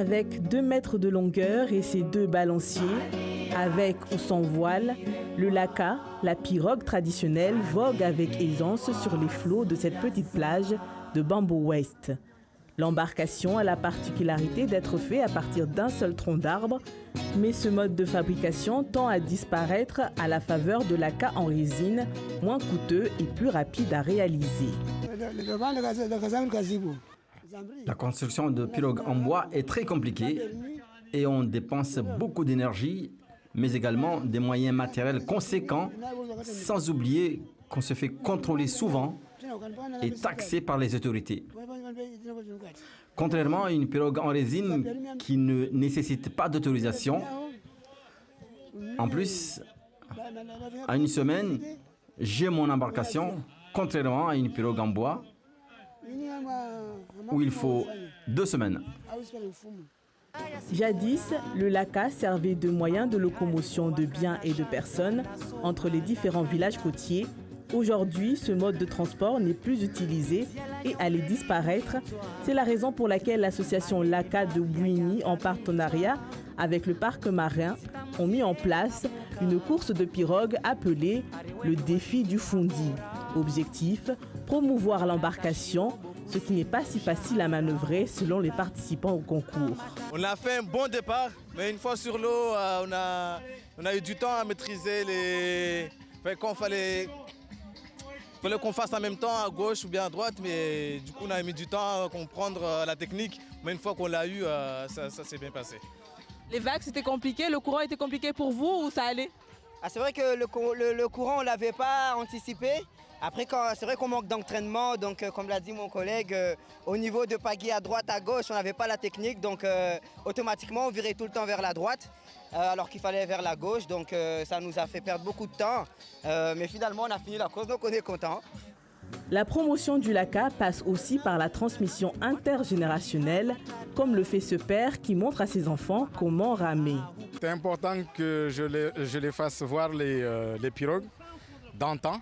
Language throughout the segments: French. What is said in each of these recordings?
Avec 2 mètres de longueur et ses 2 balanciers, avec ou sans voile, le laka, la pirogue traditionnelle, vogue avec aisance sur les flots de cette petite plage de Bamboo West. L'embarcation a la particularité d'être faite à partir d'un seul tronc d'arbre, mais ce mode de fabrication tend à disparaître à la faveur de lakas en résine, moins coûteux et plus rapide à réaliser. La construction de pirogues en bois est très compliquée et on dépense beaucoup d'énergie, mais également des moyens matériels conséquents, sans oublier qu'on se fait contrôler souvent et taxé par les autorités. Contrairement à une pirogue en résine qui ne nécessite pas d'autorisation, en plus, à une semaine, j'ai mon embarcation, contrairement à une pirogue en bois où il faut 2 semaines. Jadis, le laka servait de moyen de locomotion de biens et de personnes entre les différents villages côtiers. Aujourd'hui, ce mode de transport n'est plus utilisé et allait disparaître. C'est la raison pour laquelle l'association Laka de Bouini, en partenariat avec le parc marin, ont mis en place une course de pirogue appelée le défi du Fundi. Objectif, promouvoir l'embarcation, ce qui n'est pas si facile à manœuvrer selon les participants au concours. On a fait un bon départ, mais une fois sur l'eau, on a eu du temps à maîtriser les... Quand fallait qu'on fasse en même temps à gauche ou bien à droite, mais du coup on a mis du temps à comprendre la technique, mais une fois qu'on l'a eu, ça s'est bien passé. Les vagues c'était compliqué, le courant était compliqué pour vous ou ça allait? C'est vrai que le courant on ne l'avait pas anticipé. Après, c'est vrai qu'on manque d'entraînement, donc comme l'a dit mon collègue, au niveau de pagaie à droite, à gauche, on n'avait pas la technique, donc automatiquement on virait tout le temps vers la droite, alors qu'il fallait vers la gauche, donc ça nous a fait perdre beaucoup de temps, mais finalement on a fini la course, donc on est content. La promotion du laka passe aussi par la transmission intergénérationnelle, comme le fait ce père qui montre à ses enfants comment ramer. C'est important que je les fasse voir les pirogues d'antan.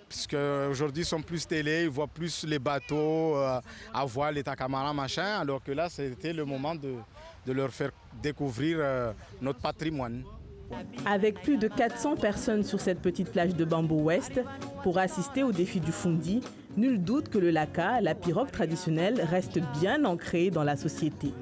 Puisque aujourd'hui ils sont plus télé, ils voient plus les bateaux à voile, les tacamaras, machin, alors que là c'était le moment de leur faire découvrir notre patrimoine. Avec plus de 400 personnes sur cette petite plage de Bamboo West pour assister au défi du Fundi, nul doute que le laka, la pirogue traditionnelle, reste bien ancrée dans la société.